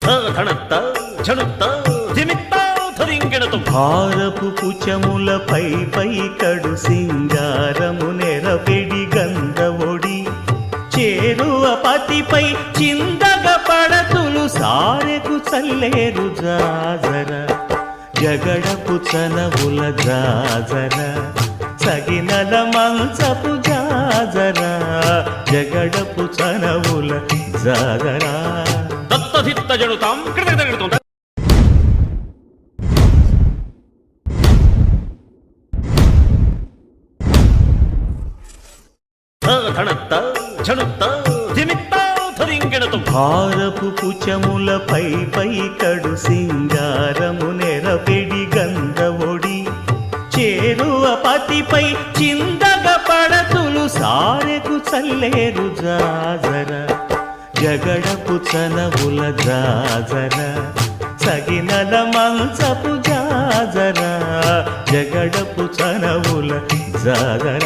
ధణత్త ఝణుత్త ధిమిత్త ధరింగిణతు భారపు పుచములపై పై కడు సింగారము నెరపెడి గంధవొడి చేరువ పతిపై చిందగ పడతులు సారెకు చల్లేరు జాజర జగడపు చనవుల జాజర సగినల మంచపు జాజర జగడపు చనవుల జాజర దత్తధిత్త జడుతాం కృతకృతం ధణత్త ఝణుత్త ధిమిత్త ధరింగిణతు భారపు పుచములపై పై కడు సింగారము నెరపెడి గంధవొడి చేరువ పతిపై చిందగ పడతులు సారెకు చల్లేరు జాజర జగడపు చనవుల జాజర సగినల మంచపు జాజర జగడపు చనవుల జాజర